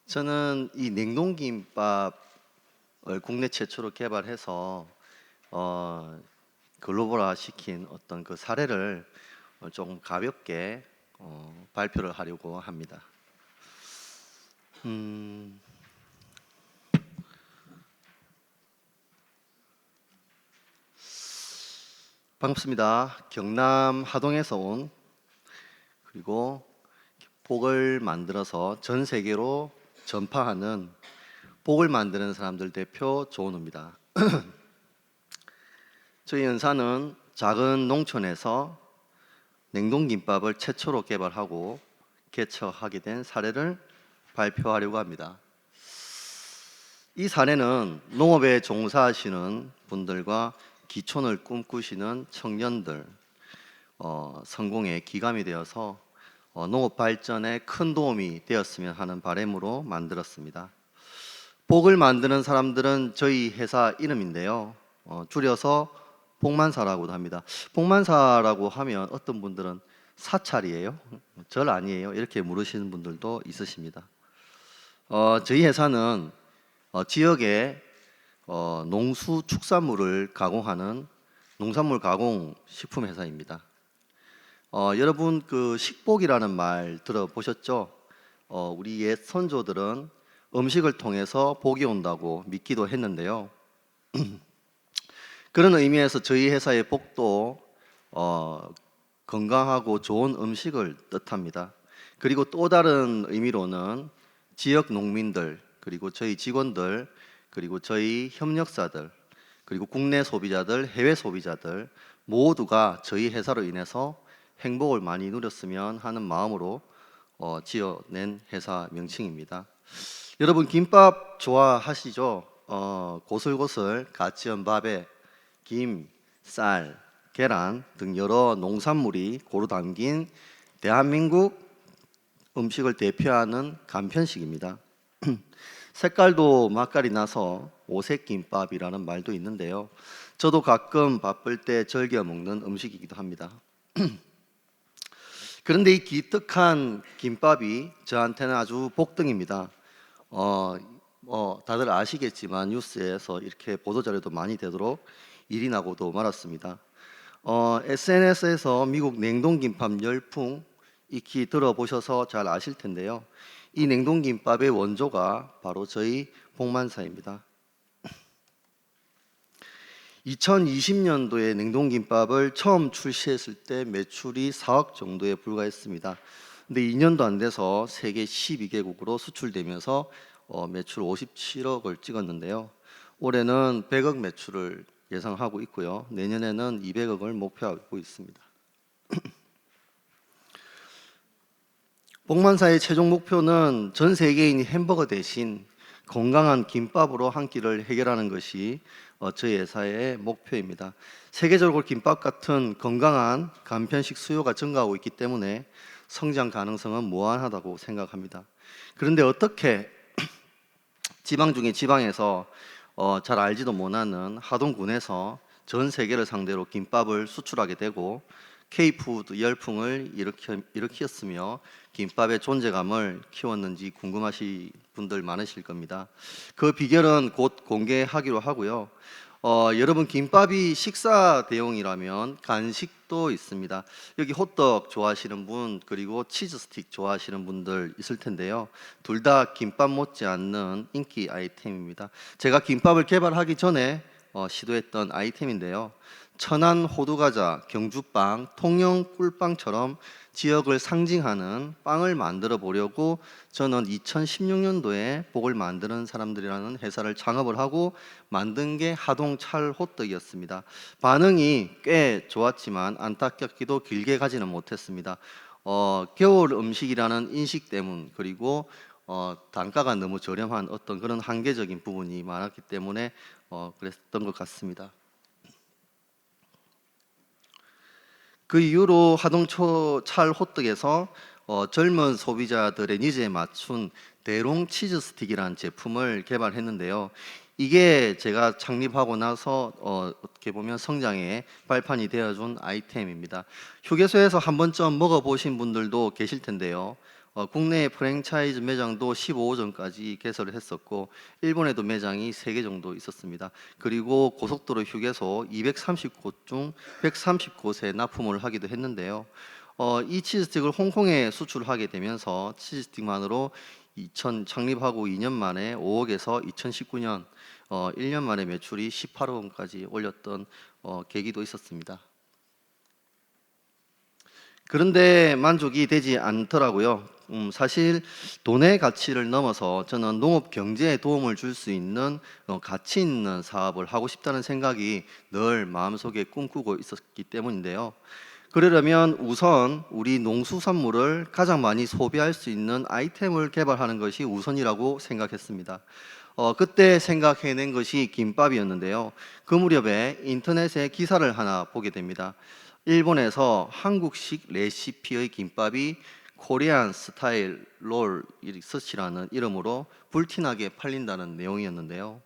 저는 이 냉동김밥을 국내 최초로 개발해서 글로벌화 시킨 어떤 그 사례를 좀 가볍게 발표를 하려고 합니다. 음, 반갑습니다. 경남 하동에서 온, 그리고 복을 만들어서 전 세계로 전파하는 복을 만드는 사람들 대표 조은우입니다. 저희 연사는 작은 농촌에서 냉동김밥을 최초로 개발하고 개척하게 된 사례를 발표하려고 합니다. 이 사례는 농업에 종사하시는 분들과 기촌을 꿈꾸시는 청년들 성공의 기감이 되어서 농업 발전에 큰 도움이 되었으면 하는 바람으로 만들었습니다. 복을 만드는 사람들은 저희 회사 이름인데요. 줄여서 복만사라고도 합니다. 복만사라고 하면 어떤 분들은 사찰이에요? 절 아니에요? 이렇게 물으시는 분들도 있으십니다. 저희 회사는 지역의 농수축산물을 가공하는 농산물 가공 식품 회사입니다. 여러분 그 식복이라는 말 들어보셨죠? 우리 옛 선조들은 음식을 통해서 복이 온다고 믿기도 했는데요. 그런 의미에서 저희 회사의 복도 건강하고 좋은 음식을 뜻합니다. 그리고 또 다른 의미로는 지역 농민들, 그리고 저희 직원들, 그리고 저희 협력사들, 그리고 국내 소비자들, 해외 소비자들 모두가 저희 회사로 인해서 행복을 많이 누렸으면 하는 마음으로 지어낸 회사 명칭입니다. 여러분 김밥 좋아하시죠? 고슬고슬 갓 지은 밥에 김, 쌀, 계란 등 여러 농산물이 고루 담긴 대한민국 음식을 대표하는 간편식입니다. 색깔도 맛깔이 나서 오색김밥이라는 말도 있는데요. 저도 가끔 바쁠 때 즐겨 먹는 음식이기도 합니다. 그런데 이 기특한 김밥이 저한테는 아주 복등입니다. 다들 아시겠지만 뉴스에서 이렇게 보도자료도 많이 되도록 일이 나고도 말았습니다. SNS에서 미국 냉동김밥 열풍 익히 들어보셔서 잘 아실 텐데요. 이 냉동김밥의 원조가 바로 저희 복만사입니다. 2020년도에 냉동김밥을 처음 출시했을 때 매출이 4억 정도에 불과했습니다. 근데 2년도 안 돼서 세계 12개국으로 수출되면서 매출 57억을 찍었는데요. 올해는 100억 매출을 예상하고 있고요. 내년에는 200억을 목표하고 있습니다. 복만사의 최종 목표는 전 세계인이 햄버거 대신 건강한 김밥으로 한 끼를 해결하는 것이 저희 회사의 목표입니다. 세계적으로 김밥 같은 건강한 간편식 수요가 증가하고 있기 때문에 성장 가능성은 무한하다고 생각합니다. 그런데 어떻게 지방 중에 지방에서 잘 알지도 못하는 하동군에서 전 세계를 상대로 김밥을 수출하게 되고 K푸드 열풍을 일으켰으며 김밥의 존재감을 키웠는지 궁금하신 분들 많으실 겁니다. 그 비결은 곧 공개하기로 하고요. 여러분 김밥이 식사 대용이라면 간식도 있습니다. 여기 호떡 좋아하시는 분 그리고 치즈 스틱 좋아하시는 분들 있을 텐데요. 둘 다 김밥 못지않는 인기 아이템입니다. 제가 김밥을 개발하기 전에 시도했던 아이템인데요. 천안 호두과자, 경주빵, 통영 꿀빵처럼 지역을 상징하는 빵을 만들어 보려고 저는 2016년도에 복을 만드는 사람들이라는 회사를 창업을 하고 만든 게 하동 찰호떡이었습니다. 반응이 꽤 좋았지만 안타깝게도 길게 가지는 못했습니다. 겨울 음식이라는 인식 때문 그리고 단가가 너무 저렴한 어떤 그런 한계적인 부분이 많았기 때문에 그랬던 것 같습니다. 그 이후로 하동초 찰호떡에서 젊은 소비자들의 니즈에 맞춘 대롱 치즈 스틱이라는 제품을 개발했는데요. 이게 제가 창립하고 나서 어떻게 보면 성장의 발판이 되어준 아이템입니다. 휴게소에서 한 번쯤 먹어보신 분들도 계실 텐데요. 국내 프랜차이즈 매장도 15호점까지 개설을 했었고 일본에도 매장이 3개 정도 있었습니다. 그리고 고속도로 휴게소 230곳 중 130곳에 납품을 하기도 했는데요. 이 치즈스틱을 홍콩에 수출하게 되면서 치즈스틱만으로 창립하고 2년 만에 5억에서 2019년 1년 만에 매출이 18억 원까지 올렸던 계기도 있었습니다. 그런데 만족이 되지 않더라고요. 사실 돈의 가치를 넘어서 저는 농업 경제에 도움을 줄 수 있는 가치 있는 사업을 하고 싶다는 생각이 늘 마음속에 꿈꾸고 있었기 때문인데요. 그러려면 우선 우리 농수산물을 가장 많이 소비할 수 있는 아이템을 개발하는 것이 우선이라고 생각했습니다. 그때 생각해낸 것이 김밥이었는데요. 그 무렵에 인터넷에 기사를 하나 보게 됩니다. 일본에서 한국식 레시피의 김밥이 코리안 스타일 롤 서치라는 이름으로 불티나게 팔린다는 내용이었는데요.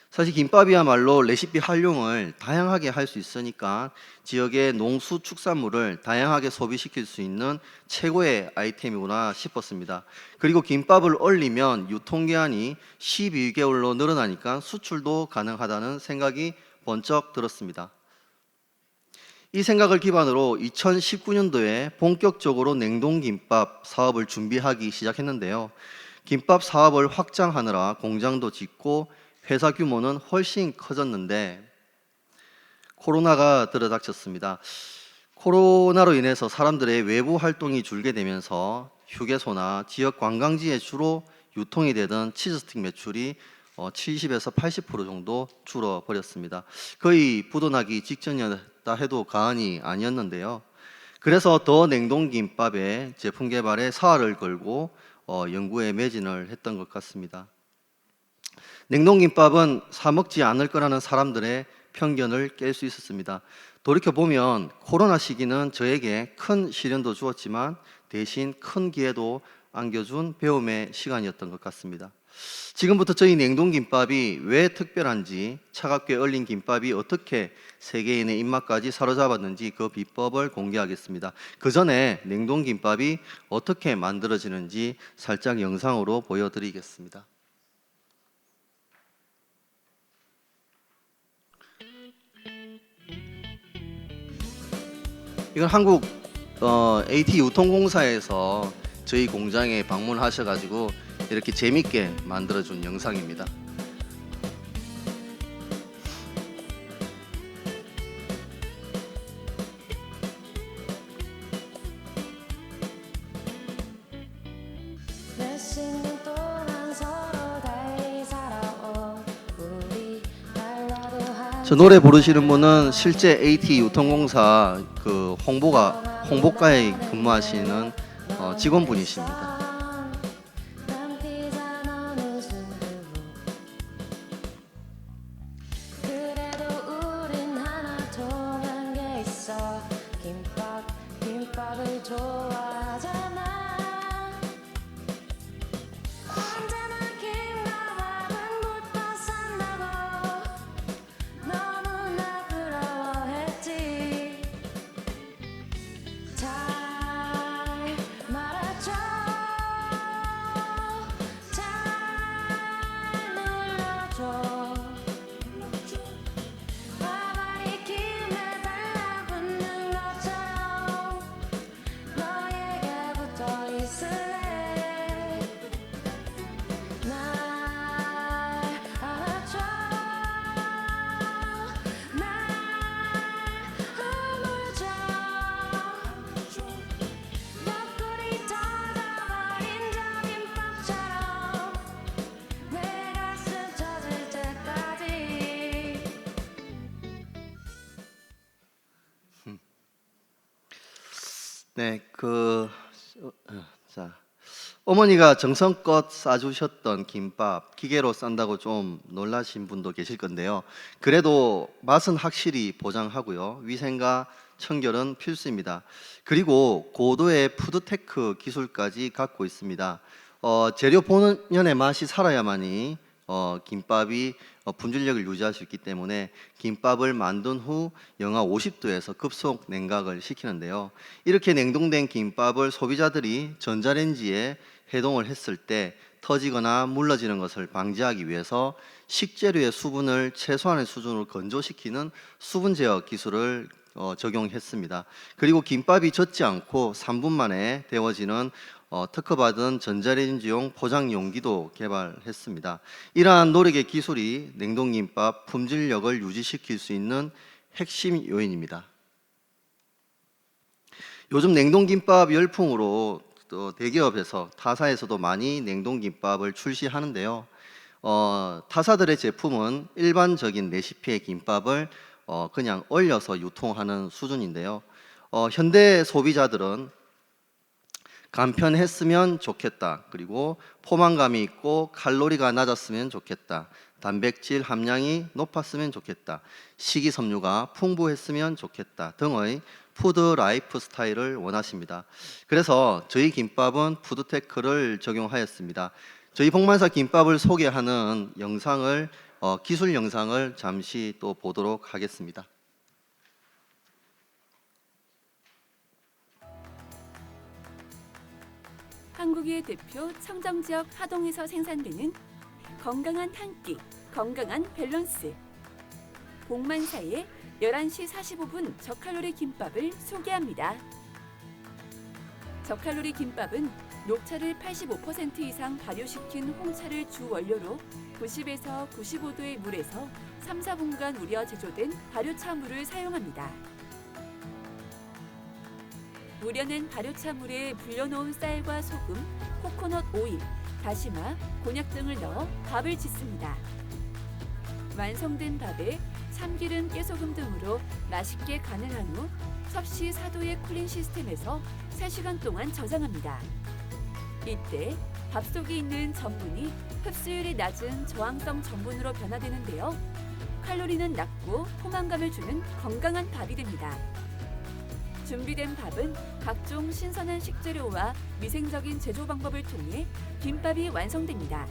사실 김밥이야말로 레시피 활용을 다양하게 할 수 있으니까 지역의 농수축산물을 다양하게 소비시킬 수 있는 최고의 아이템이구나 싶었습니다. 그리고 김밥을 얼리면 유통기한이 12개월로 늘어나니까 수출도 가능하다는 생각이 번쩍 들었습니다. 이 생각을 기반으로 2019년도에 본격적으로 냉동김밥 사업을 준비하기 시작했는데요. 김밥 사업을 확장하느라 공장도 짓고 회사 규모는 훨씬 커졌는데 코로나가 들어닥쳤습니다. 코로나로 인해서 사람들의 외부 활동이 줄게 되면서 휴게소나 지역 관광지에 주로 유통이 되던 치즈스틱 매출이 70에서 80% 정도 줄어버렸습니다. 거의 부도나기 직전이었다 해도 과언이 아니었는데요. 그래서 더 냉동김밥의 제품 개발에 사활을 걸고 연구에 매진을 했던 것 같습니다. 냉동김밥은 사 먹지 않을 거라는 사람들의 편견을 깰 수 있었습니다. 돌이켜보면 코로나 시기는 저에게 큰 시련도 주었지만 대신 큰 기회도 안겨준 배움의 시간이었던 것 같습니다. 지금부터 저희 냉동김밥이 왜 특별한지, 차갑게 얼린 김밥이 어떻게 세계인의 입맛까지 사로잡았는지 그 비법을 공개하겠습니다. 그 전에 냉동김밥이 어떻게 만들어지는지 살짝 영상으로 보여드리겠습니다. 이건 한국 AT 유통공사에서 저희 공장에 방문하셔가지고 이렇게 재밌게 만들어준 영상입니다. 저 노래 부르시는 분은 실제 AT 유통공사 그 홍보과에 근무하시는 직원분이십니다. 김밥을 좋아하잖아. 언제나 김밥은 못 산다고 너무나 부러워했지. 잘 말아줘. 잘 눌러줘. 밥알 익힘에 달라붙는 것처럼 너에게 붙어 있을래. 날 안아줘. 날 아물줘. 옆구리 젖어버린 저 김밥처럼 내 가슴 젖을 때까지. 네, 자, 어머니가 정성껏 싸주셨던 김밥 기계로 싼다고 좀 놀라신 분도 계실 건데요. 그래도 맛은 확실히 보장하고요. 위생과 청결은 필수입니다. 그리고 고도의 푸드테크 기술까지 갖고 있습니다. 재료 본연의 맛이 살아야만이 김밥이 분질력을 유지할 수 있기 때문에 김밥을 만든 후 영하 50도에서 급속 냉각을 시키는데요. 이렇게 냉동된 김밥을 소비자들이 전자레인지에 해동을 했을 때 터지거나 물러지는 것을 방지하기 위해서 식재료의 수분을 최소한의 수준으로 건조시키는 수분 제어 기술을 적용했습니다. 그리고 김밥이 젖지 않고 3분 만에 데워지는 특허받은 전자레인지용 포장 용기도 개발했습니다. 이러한 노력의 기술이 냉동김밥 품질력을 유지시킬 수 있는 핵심 요인입니다. 요즘 냉동김밥 열풍으로 또 대기업에서 타사에서도 많이 냉동김밥을 출시하는데요. 타사들의 제품은 일반적인 레시피의 김밥을 그냥 얼려서 유통하는 수준인데요. 현대 소비자들은 간편했으면 좋겠다. 그리고 포만감이 있고 칼로리가 낮았으면 좋겠다. 단백질 함량이 높았으면 좋겠다. 식이섬유가 풍부했으면 좋겠다. 등의 푸드 라이프 스타일을 원하십니다. 그래서 저희 김밥은 푸드테크를 적용하였습니다. 저희 복만사 김밥을 소개하는 영상을 기술 영상을 잠시 또 보도록 하겠습니다. 한국의 대표 청정지역 하동에서 생산되는 건강한 한 끼, 건강한 밸런스. 복만사의 11시 45분 저칼로리 김밥을 소개합니다. 저칼로리 김밥은 녹차를 85% 이상 발효시킨 홍차를 주 원료로 90에서 95도의 물에서 3, 4분간 우려 제조된 발효차물을 사용합니다. 우려낸 발효차물에 불려놓은 쌀과 소금, 코코넛 오일, 다시마, 곤약 등을 넣어 밥을 짓습니다. 완성된 밥에 참기름, 깨소금 등으로 맛있게 가능한 후 섭씨 4도의 쿨링 시스템에서 3시간 동안 저장합니다. 이때 밥 속에 있는 전분이 흡수율이 낮은 저항성 전분으로 변화되는데요. 칼로리는 낮고 포만감을 주는 건강한 밥이 됩니다. 준비된 밥은 각종 신선한 식재료와 위생적인 제조 방법을 통해 김밥이 완성됩니다.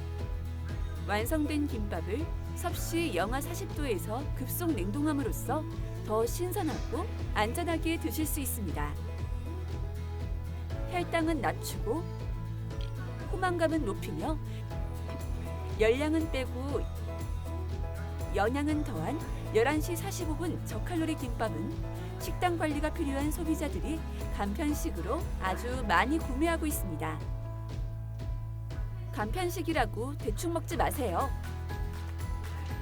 완성된 김밥을 섭씨 영하 40도에서 급속 냉동함으로써 더 신선하고 안전하게 드실 수 있습니다. 혈당은 낮추고 포만감은 높이며 열량은 빼고 영양은 더한 11시 45분 저칼로리 김밥은 식단 관리가 필요한 소비자들이 간편식으로 아주 많이 구매하고 있습니다. 간편식이라고 대충 먹지 마세요.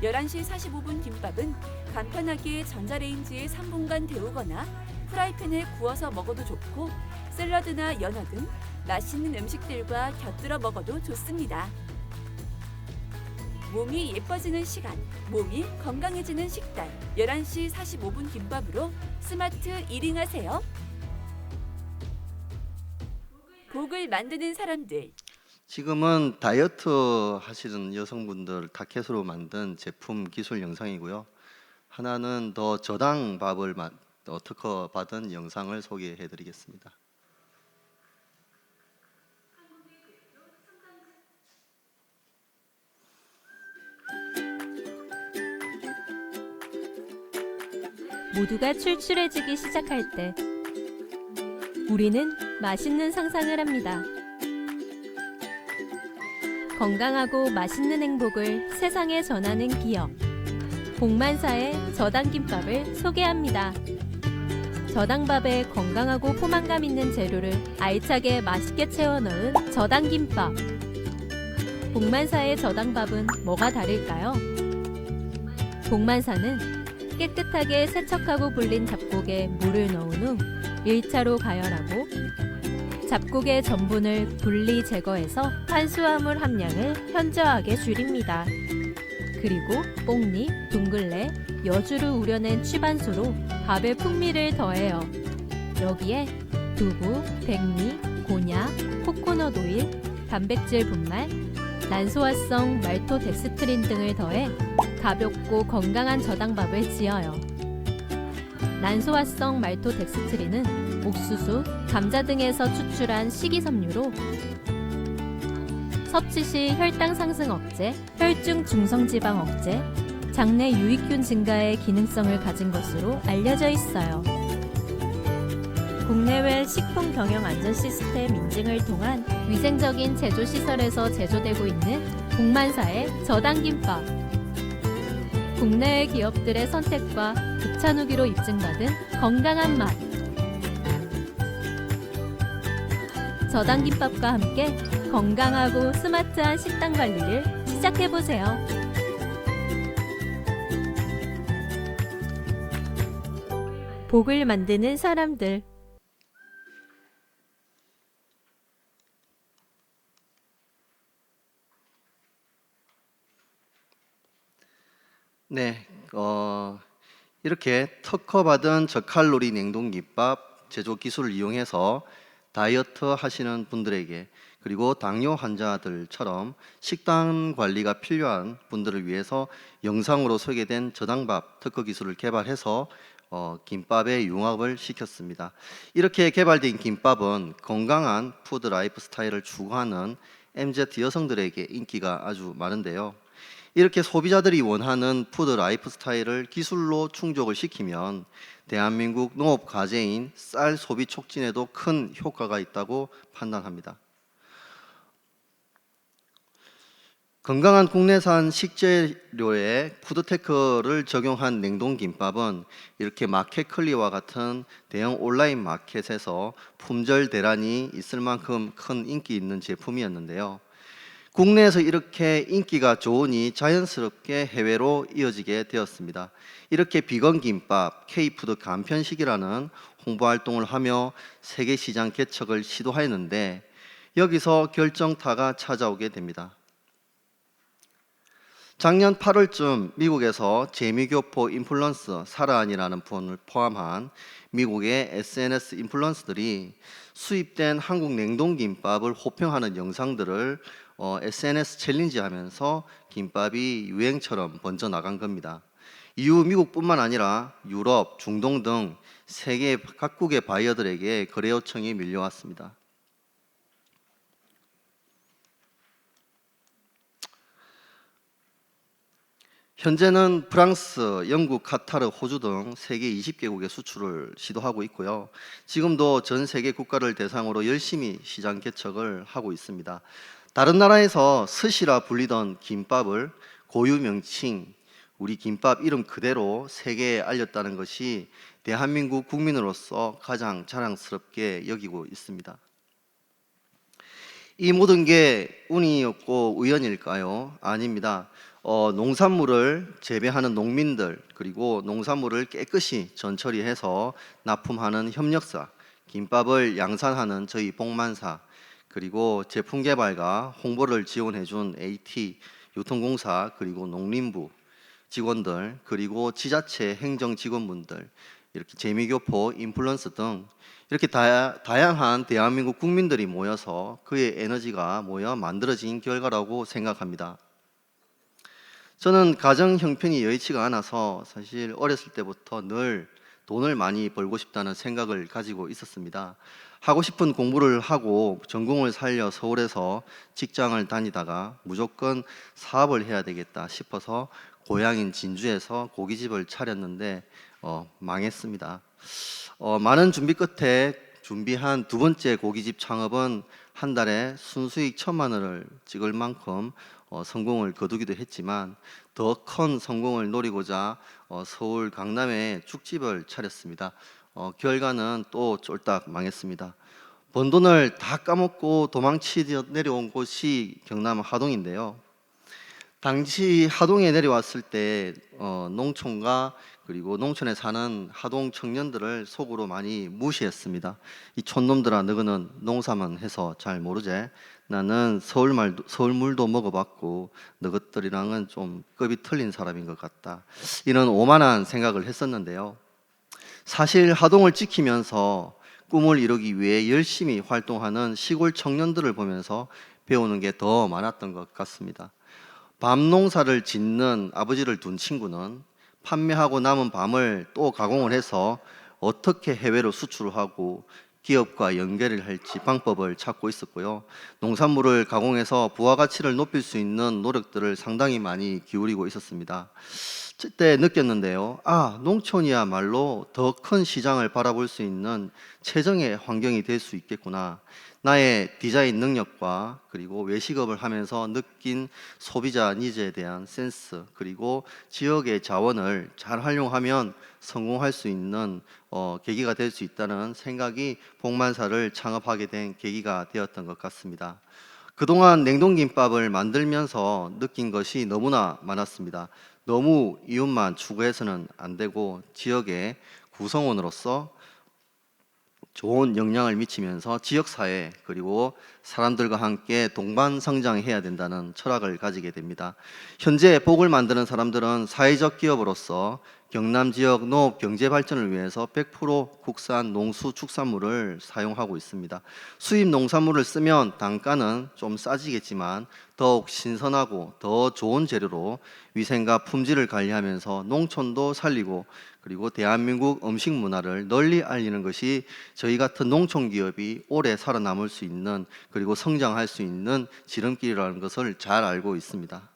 11시 45분 김밥은 간편하게 전자레인지에 3분간 데우거나 프라이팬에 구워서 먹어도 좋고 샐러드나 연어 등 맛있는 음식들과 곁들여 먹어도 좋습니다. 몸이 예뻐지는 시간, 몸이 건강해지는 식단 11시 45분 김밥으로 스마트 이링 하세요. 복을 만드는 사람들. 지금은 다이어트 하시는 여성분들 타켓으로 만든 제품 기술 영상이고요. 하나는 더 저당 밥을 특허 받은 영상을 소개해 드리겠습니다. 모두가 출출해지기 시작할 때 우리는 맛있는 상상을 합니다. 건강하고 맛있는 행복을 세상에 전하는 기업 복만사의 저당김밥을 소개합니다. 저당밥에 건강하고 포만감 있는 재료를 알차게 맛있게 채워 넣은 저당김밥. 복만사의 저당밥은 뭐가 다를까요? 복만사는 깨끗하게 세척하고 불린 잡곡에 물을 넣은 후 1차로 가열하고 잡곡의 전분을 분리 제거해서 탄수화물 함량을 현저하게 줄입니다. 그리고 뽕잎, 둥글레, 여주를 우려낸 취반수로 밥의 풍미를 더해요. 여기에 두부, 백미, 곤약, 코코넛 오일, 단백질 분말, 난소화성 말토덱스트린 등을 더해 가볍고 건강한 저당밥을 지어요. 난소화성 말토덱스트린은 옥수수, 감자 등에서 추출한 식이섬유로 섭취 시 혈당 상승 억제, 혈중 중성지방 억제, 장내 유익균 증가의 기능성을 가진 것으로 알려져 있어요. 국내외 식품 경영 안전 시스템 인증을 통한 위생적인 제조 시설에서 제조되고 있는 국만사의 저당김밥. 국내외 기업들의 선택과 극찬 후기로 입증받은 건강한 맛. 저당김밥과 함께 건강하고 스마트한 식단 관리를 시작해보세요. 복을 만드는 사람들. 네, 이렇게 특허받은 저칼로리 냉동김밥 제조 기술을 이용해서 다이어트 하시는 분들에게, 그리고 당뇨 환자들처럼 식단 관리가 필요한 분들을 위해서 영상으로 소개된 저당밥 특허 기술을 개발해서 김밥의 융합을 시켰습니다. 이렇게 개발된 김밥은 건강한 푸드 라이프 스타일을 추구하는 MZ 여성들에게 인기가 아주 많은데요. 이렇게 소비자들이 원하는 푸드 라이프 스타일을 기술로 충족을 시키면 대한민국 농업 과제인 쌀 소비 촉진에도 큰 효과가 있다고 판단합니다. 건강한 국내산 식재료에 푸드테크를 적용한 냉동김밥은 이렇게 마켓클리와 같은 대형 온라인 마켓에서 품절 대란이 있을 만큼 큰 인기 있는 제품이었는데요. 국내에서 이렇게 인기가 좋으니 자연스럽게 해외로 이어지게 되었습니다. 이렇게 비건 김밥, K푸드 간편식이라는 홍보 활동을 하며 세계 시장 개척을 시도하였는데 여기서 결정타가 찾아오게 됩니다. 작년 8월쯤 미국에서 재미교포 인플루언서 사라안이라는 분을 포함한 미국의 SNS 인플루언서들이 수입된 한국 냉동김밥을 호평하는 영상들을 SNS 챌린지 하면서 김밥이 유행처럼 번져 나간 겁니다. 이후 미국뿐만 아니라 유럽, 중동 등 세계 각국의 바이어들에게 거래 요청이 밀려왔습니다. 현재는 프랑스, 영국, 카타르, 호주 등 세계 20개국에 수출을 시도하고 있고요. 지금도 전 세계 국가를 대상으로 열심히 시장 개척을 하고 있습니다. 다른 나라에서 스시라 불리던 김밥을 고유 명칭, 우리 김밥 이름 그대로 세계에 알렸다는 것이 대한민국 국민으로서 가장 자랑스럽게 여기고 있습니다. 이 모든 게 운이었고 우연일까요? 아닙니다. 농산물을 재배하는 농민들, 그리고 농산물을 깨끗이 전처리해서 납품하는 협력사, 김밥을 양산하는 저희 복만사, 그리고 제품 개발과 홍보를 지원해준 AT, 유통공사, 그리고 농림부 직원들, 그리고 지자체 행정 직원분들, 이렇게 재미교포, 인플루언서 등 이렇게 다양한 대한민국 국민들이 모여서 그의 에너지가 모여 만들어진 결과라고 생각합니다. 저는 가정 형편이 여의치가 않아서 사실 어렸을 때부터 늘 돈을 많이 벌고 싶다는 생각을 가지고 있었습니다. 하고 싶은 공부를 하고 전공을 살려 서울에서 직장을 다니다가 무조건 사업을 해야 되겠다 싶어서 고향인 진주에서 고깃집을 차렸는데 망했습니다. 많은 준비 끝에 준비한 두 번째 고깃집 창업은 한 달에 순수익 1,000만 원을 찍을 만큼 성공을 거두기도 했지만 더 큰 성공을 노리고자 서울 강남에 죽집을 차렸습니다. 결과는 또 쫄딱 망했습니다. 번 돈을 다 까먹고 도망치려 내려온 곳이 경남 하동인데요. 당시 하동에 내려왔을 때 농촌과 그리고 농촌에 사는 하동 청년들을 속으로 많이 무시했습니다. 이 촌놈들아, 너희는 농사만 해서 잘 모르지? 나는 서울 물도 먹어봤고 너희들이랑은 좀 급이 틀린 사람인 것 같다. 이런 오만한 생각을 했었는데요. 사실 하동을 지키면서 꿈을 이루기 위해 열심히 활동하는 시골 청년들을 보면서 배우는 게 더 많았던 것 같습니다. 밤 농사를 짓는 아버지를 둔 친구는 판매하고 남은 밤을 또 가공을 해서 어떻게 해외로 수출을 하고 기업과 연계를 할지 방법을 찾고 있었고요. 농산물을 가공해서 부가가치를 높일 수 있는 노력들을 상당히 많이 기울이고 있었습니다. 그때 느꼈는데요. 농촌이야말로 더 큰 시장을 바라볼 수 있는 최정의 환경이 될 수 있겠구나. 나의 디자인 능력과 그리고 외식업을 하면서 느낀 소비자 니즈에 대한 센스, 그리고 지역의 자원을 잘 활용하면 성공할 수 있는 계기가 될 수 있다는 생각이 복만사를 창업하게 된 계기가 되었던 것 같습니다. 그동안 냉동김밥을 만들면서 느낀 것이 너무나 많았습니다. 너무 이웃만 추구해서는 안 되고 지역의 구성원으로서 좋은 영향을 미치면서 지역사회 그리고 사람들과 함께 동반 성장해야 된다는 철학을 가지게 됩니다. 현재 복을 만드는 사람들은 사회적 기업으로서 경남 지역 농업 경제 발전을 위해서 100% 국산 농수축산물을 사용하고 있습니다. 수입 농산물을 쓰면 단가는 좀 싸지겠지만 더욱 신선하고 더 좋은 재료로 위생과 품질을 관리하면서 농촌도 살리고 그리고 대한민국 음식 문화를 널리 알리는 것이 저희 같은 농촌 기업이 오래 살아남을 수 있는 그리고 성장할 수 있는 지름길이라는 것을 잘 알고 있습니다.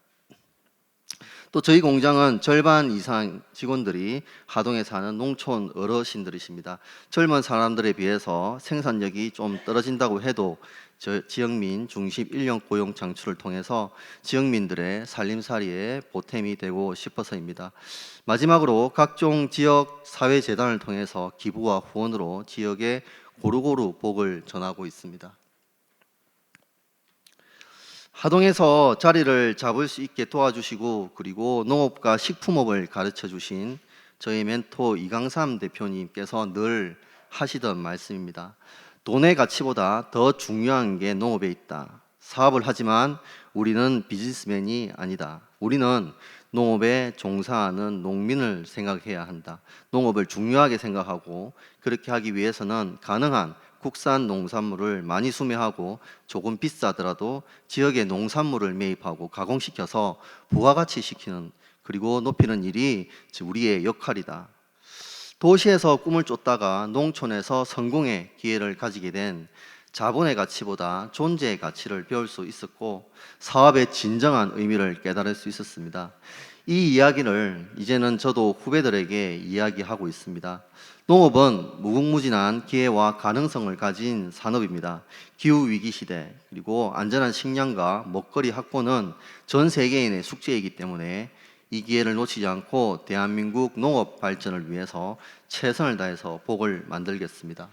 또 저희 공장은 절반 이상 직원들이 하동에 사는 농촌 어르신들이십니다. 젊은 사람들에 비해서 생산력이 좀 떨어진다고 해도 지역민 중심 인력 고용 창출을 통해서 지역민들의 살림살이에 보탬이 되고 싶어서입니다. 마지막으로 각종 지역 사회재단을 통해서 기부와 후원으로 지역에 고루고루 복을 전하고 있습니다. 하동에서 자리를 잡을 수 있게 도와주시고 그리고 농업과 식품업을 가르쳐 주신 저희 멘토 이강삼 대표님께서 늘 하시던 말씀입니다. 돈의 가치보다 더 중요한 게 농업에 있다. 사업을 하지만 우리는 비즈니스맨이 아니다. 우리는 농업에 종사하는 농민을 생각해야 한다. 농업을 중요하게 생각하고 그렇게 하기 위해서는 가능한 국산 농산물을 많이 수매하고 조금 비싸더라도 지역의 농산물을 매입하고 가공시켜서 부가가치 시키는 그리고 높이는 일이 우리의 역할이다. 도시에서 꿈을 쫓다가 농촌에서 성공의 기회를 가지게 된 자본의 가치보다 존재의 가치를 배울 수 있었고 사업의 진정한 의미를 깨달을 수 있었습니다. 이 이야기를 이제는 저도 후배들에게 이야기하고 있습니다. 농업은 무궁무진한 기회와 가능성을 가진 산업입니다. 기후위기 시대 그리고 안전한 식량과 먹거리 확보는 전 세계인의 숙제이기 때문에 이 기회를 놓치지 않고 대한민국 농업 발전을 위해서 최선을 다해서 복을 만들겠습니다.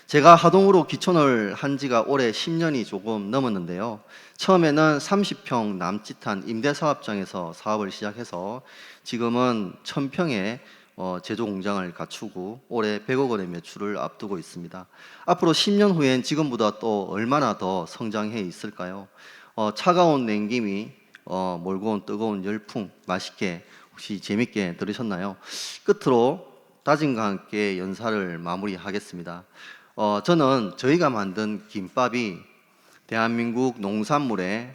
제가 하동으로 기촌을 한 지가 올해 10년이 조금 넘었는데요. 처음에는 30평 남짓한 임대사업장에서 사업을 시작해서 지금은 1000평의 제조 공장을 갖추고 올해 100억 원의 매출을 앞두고 있습니다. 앞으로 10년 후엔 지금보다 또 얼마나 더 성장해 있을까요? 차가운 냉김이 몰고 온 뜨거운 열풍 맛있게 혹시 재밌게 들으셨나요? 끝으로 다짐과 함께 연사를 마무리하겠습니다. 저는 저희가 만든 김밥이 대한민국 농산물의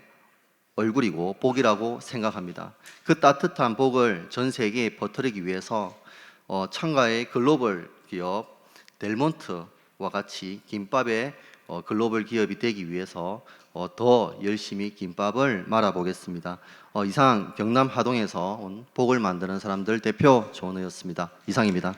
얼굴이고 복이라고 생각합니다. 그 따뜻한 복을 전 세계에 퍼뜨리기 위해서 창가의 글로벌 기업 델몬트와 같이 김밥의 글로벌 기업이 되기 위해서 더 열심히 김밥을 말아보겠습니다. 이상 경남 하동에서 온 복을 만드는 사람들 대표 조은우였습니다. 이상입니다.